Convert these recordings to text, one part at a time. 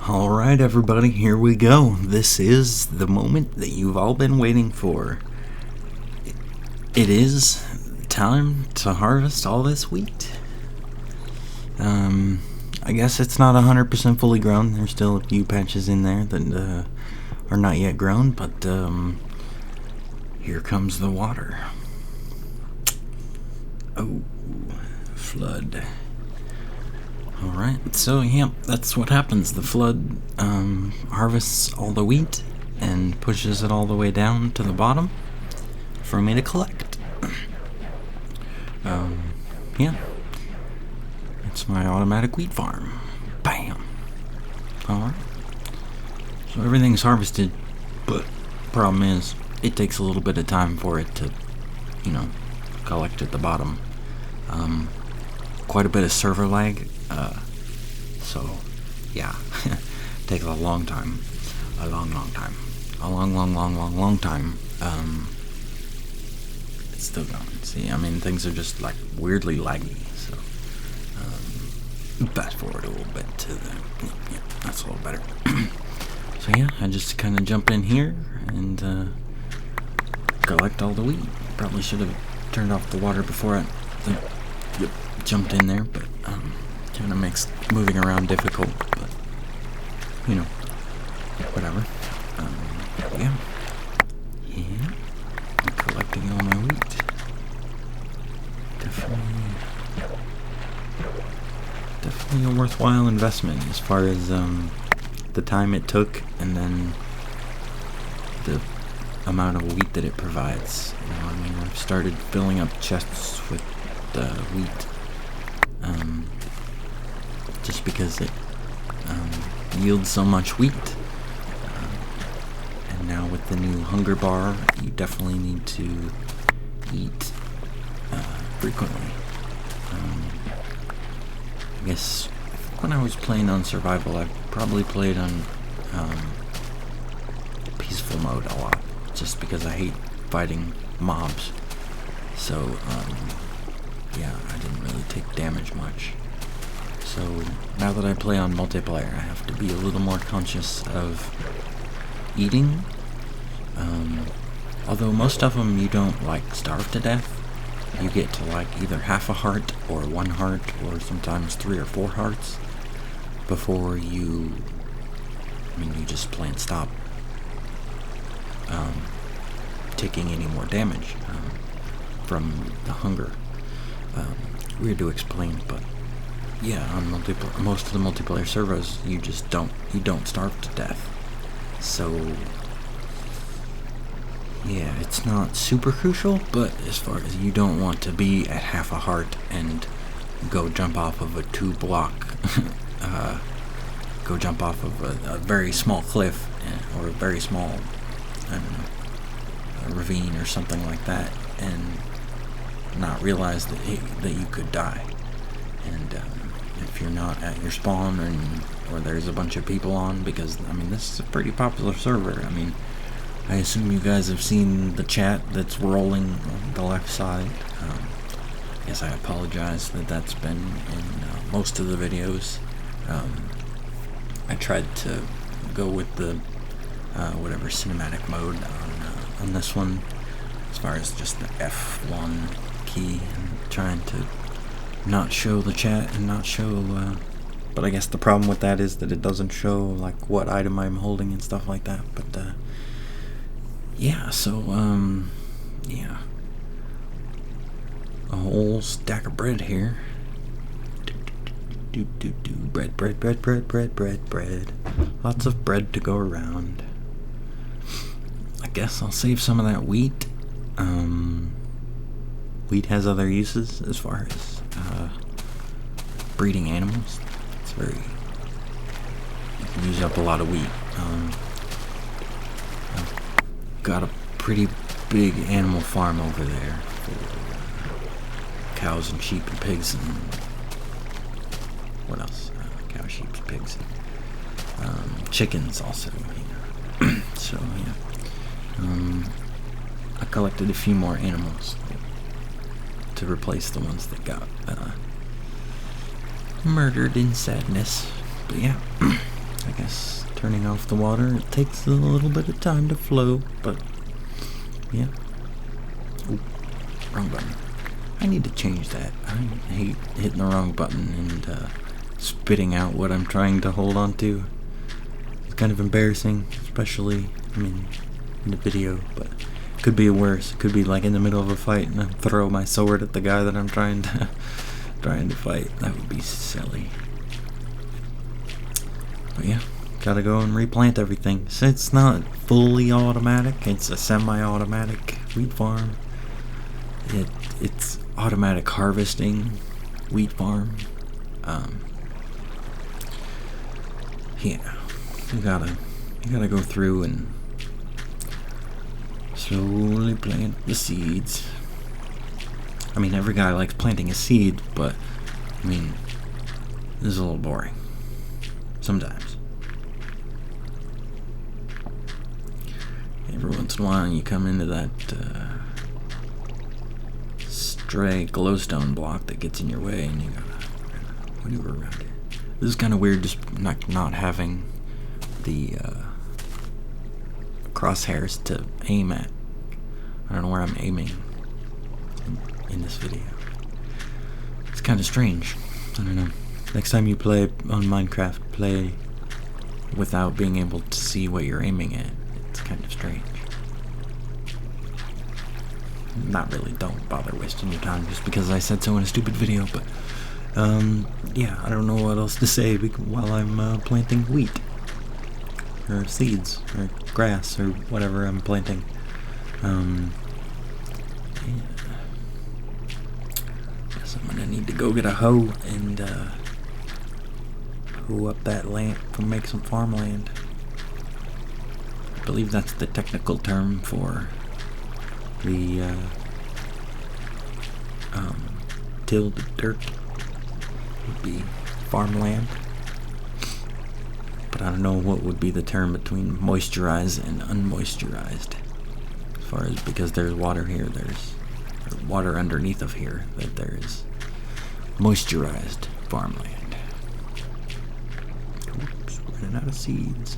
Alright, everybody, here we go. This is the moment that you've all been waiting for. It is time to harvest all this wheat. I guess it's not 100% fully grown. There's still a few patches in there that are not yet grown, but here comes the water. Oh, flood. Alright, so yeah, that's what happens. The flood harvests all the wheat and pushes it all the way down to the bottom for me to collect. Yeah. It's my automatic wheat farm. Bam! Alright. So everything's harvested, but problem is, it takes a little bit of time for it to, collect at the bottom. Quite a bit of server lag. So, yeah, takes a long time. A long time. A long time. It's still going. See, things are just like weirdly laggy. So, fast forward a little bit to the. Yeah, that's a little better. So, yeah, I just kind of jump in here and collect all the wheat. Probably should have turned off the water before I jumped in there, but kind of makes moving around difficult, but whatever. Yeah, I'm collecting all my wheat. Definitely a worthwhile investment as far as the time it took, and then the amount of wheat that it provides. I've started filling up chests with the wheat. Just because it yields so much wheat. And now with the new hunger bar, you definitely need to eat frequently. I guess when I was playing on survival, I probably played on peaceful mode a lot, just because I hate fighting mobs. So, yeah, I didn't really take damage much. So now that I play on multiplayer, I have to be a little more conscious of eating. Although most of them you don't starve to death. You get to either half a heart or 1 heart or sometimes 3 or 4 hearts before you just plain stop taking any more damage from the hunger. Weird to explain, but yeah, on most of the multiplayer servers, you don't starve to death. So, yeah, it's not super crucial, but as far as you don't want to be at half a heart and go jump off of a 2-block, go jump off of a very small cliff, or a very small, I don't know, a ravine or something like that, and not realize that you could die. And if you're not at your spawn or there's a bunch of people on, because this is a pretty popular server. I assume you guys have seen the chat that's rolling on the left side. Yes, I apologize that that's been in most of the videos. I tried to go with the whatever cinematic mode on this one, as far as just the F1 key, and trying to not show the chat and not show but I guess the problem with that is that it doesn't show what item I'm holding and stuff like that. But yeah, so yeah, a whole stack of bread here. Bread. Lots of bread to go around. I guess I'll save some of that wheat. Wheat has other uses as far as breeding animals. It's you can use up a lot of wheat. I've got a pretty big animal farm over there for cows and sheep and pigs and what else? Cows, sheep, pigs, and chickens also. So yeah, I collected a few more animals to replace the ones that got murdered in sadness. But yeah, I guess turning off the water, it takes a little bit of time to flow, but yeah. Ooh, wrong button. I need to change that. I hate hitting the wrong button and spitting out what I'm trying to hold on to. It's kind of embarrassing, especially, in the video, but it could be worse. It could be like in the middle of a fight and I throw my sword at the guy that I'm trying to fight. That would be silly. But yeah, gotta go and replant everything. So it's not fully automatic, it's a semi-automatic wheat farm. It's automatic harvesting wheat farm. Yeah, you gotta go through and slowly plant the seeds. I mean, every guy likes planting a seed, but this is a little boring sometimes. Every once in a while you come into that stray glowstone block that gets in your way and you gotta maneuver around it. This is kind of weird, just not having the crosshairs to aim at. I don't know where I'm aiming in this video. It's kind of strange. I don't know. Next time you play on Minecraft, play without being able to see what you're aiming at. It's kind of strange. Not really, don't bother wasting your time just because I said so in a stupid video, but yeah, I don't know what else to say while I'm planting wheat or seeds or grass or whatever I'm planting. Yeah. Guess I'm gonna need to go get a hoe and hoe up that land to make some farmland. I believe that's the technical term for the tilled dirt would be farmland. But I don't know what would be the term between moisturized and unmoisturized. As far as, because there's water here, there's water underneath of here, that there's moisturized farmland. Oops, running out of seeds.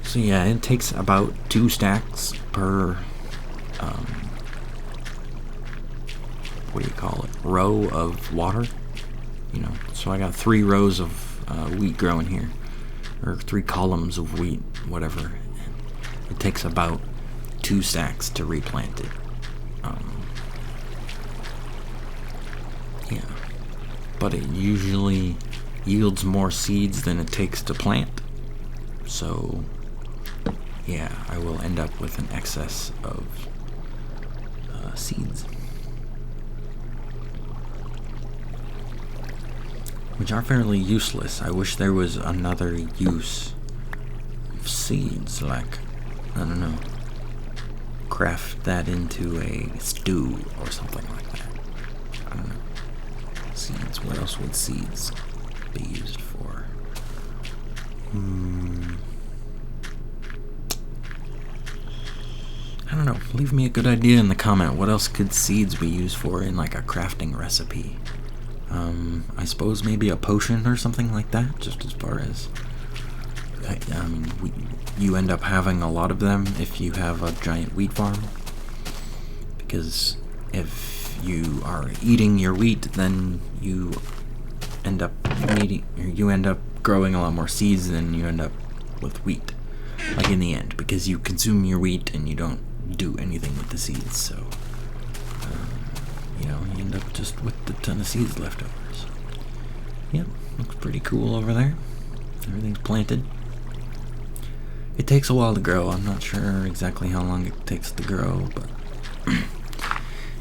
So yeah, it takes about 2 stacks per what do you call it, row of water, so I got 3 rows of wheat growing here, or 3 columns of wheat, whatever. It takes about 2 stacks to replant it. Yeah, but it usually yields more seeds than it takes to plant, so yeah, I will end up with an excess of seeds, which are fairly useless. I wish there was another use of seeds, like, I don't know, craft that into a stew or something like that. I don't know. Seeds, what else would seeds be used for? I don't know. Leave me a good idea in the comment. What else could seeds be used for in like a crafting recipe? I suppose maybe a potion or something like that, just as far as you end up having a lot of them if you have a giant wheat farm, because if you are eating your wheat, then you end up growing a lot more seeds than you end up with wheat, like in the end, because you consume your wheat and you don't do anything with the seeds, so you end up just with a ton of seeds left over. So, yep, looks pretty cool over there. Everything's planted. It takes a while to grow. I'm not sure exactly how long it takes to grow, but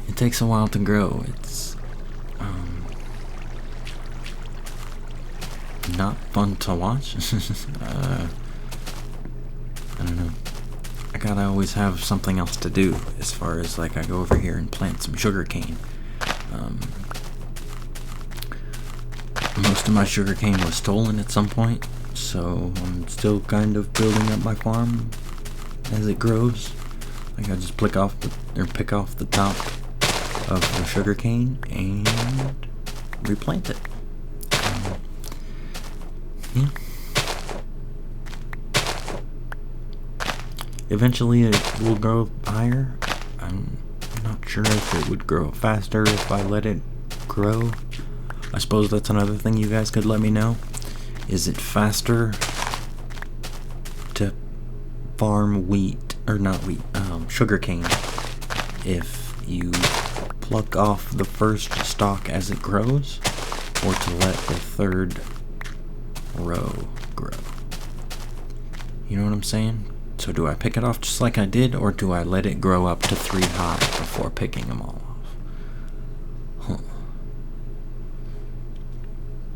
it takes a while to grow. It's not fun to watch. I don't know. I gotta always have something else to do, as far as like I go over here and plant some sugar cane. Most of my sugar cane was stolen at some point, so I'm still kind of building up my farm as it grows. Like I just pick off the top of the sugar cane and replant it. Yeah, eventually it will grow higher. I'm not sure if it would grow faster if I let it grow. I suppose that's another thing you guys could let me know. Is it faster to farm wheat, or not wheat, sugarcane, if you pluck off the first stalk as it grows, or to let the third row grow? You know what I'm saying? So do I pick it off just like I did, or do I let it grow up to 3 high before picking them all off? Huh.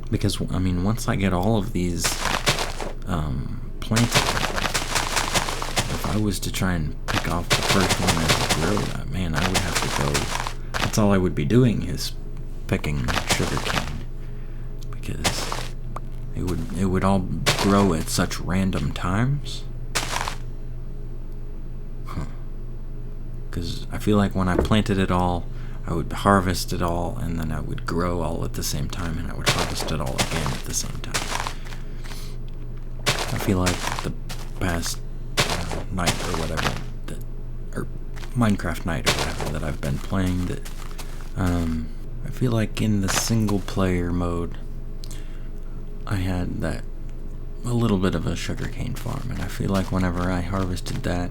Because, I mean, once I get all of these planted, if I was to try and pick off the first one as it grew, man, I would have to go. That's all I would be doing is picking sugarcane, because it would all grow at such random times. Because I feel like when I planted it all, I would harvest it all, and then I would grow all at the same time, and I would harvest it all again at the same time. I feel like the past night or whatever, or Minecraft night or whatever that I've been playing, that I feel like in the single player mode, I had that a little bit of a sugarcane farm, and I feel like whenever I harvested that,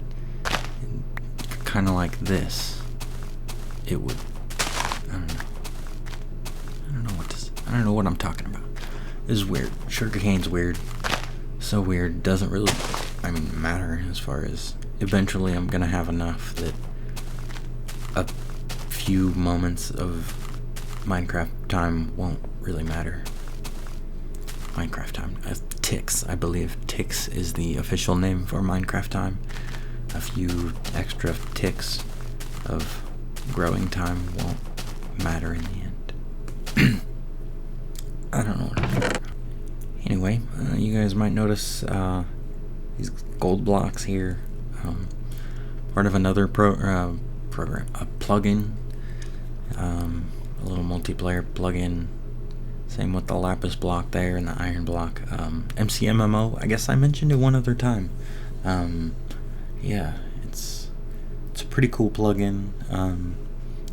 kind of like this, it would, I don't know what I'm talking about. This is weird. Sugarcane's weird. So weird. Doesn't really, matter as far as eventually I'm gonna have enough that a few moments of Minecraft time won't really matter. Minecraft time. Ticks, I believe. Ticks is the official name for Minecraft time. A few extra ticks of growing time won't matter in the end. I don't know what I'm talking about. Anyway, you guys might notice these gold blocks here. Part of another program, a plugin, a little multiplayer plugin. Same with the lapis block there and the iron block. MCMMO, I guess I mentioned it one other time. Yeah, it's a pretty cool plugin.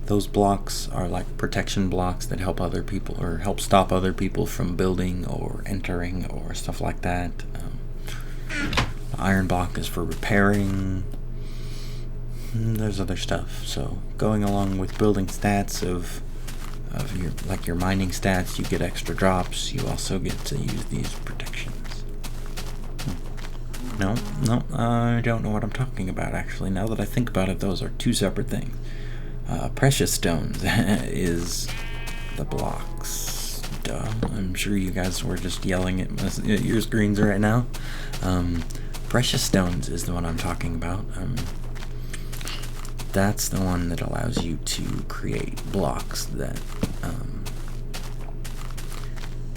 Those blocks are like protection blocks that help other people, or help stop other people from building or entering or stuff like that. The iron block is for repairing. There's other stuff. So going along with building stats of your mining stats, you get extra drops. You also get to use these protections. No, I don't know what I'm talking about, actually. Now that I think about it, those are two separate things. Precious stones is the blocks. Duh. I'm sure you guys were just yelling at your screens right now. Precious stones is the one I'm talking about. That's the one that allows you to create blocks that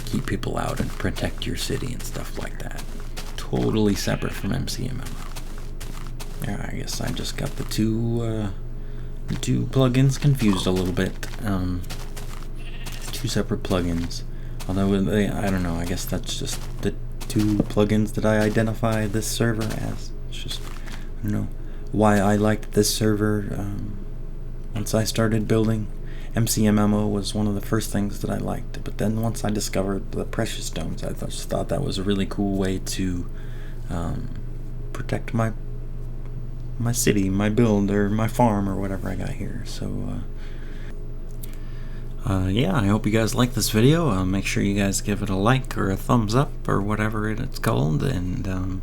keep people out and protect your city and stuff like that. Totally separate from MCMMO. Yeah, I guess I just got the two plugins confused a little bit. Two separate plugins. Although I don't know. I guess that's just the two plugins that I identify this server as. It's just, I don't know why I liked this server. Once I started building, MCMMO was one of the first things that I liked. But then once I discovered the precious stones, I just thought that was a really cool way to protect my city, my build, or my farm, or whatever I got here. So yeah, I hope you guys like this video. Make sure you guys give it a like or a thumbs up or whatever it's called, and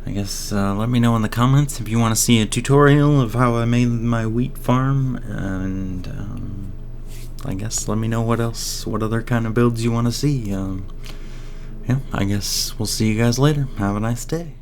I guess let me know in the comments if you want to see a tutorial of how I made my wheat farm, and I guess let me know what other kind of builds you want to see. Yeah, I guess we'll see you guys later. Have a nice day.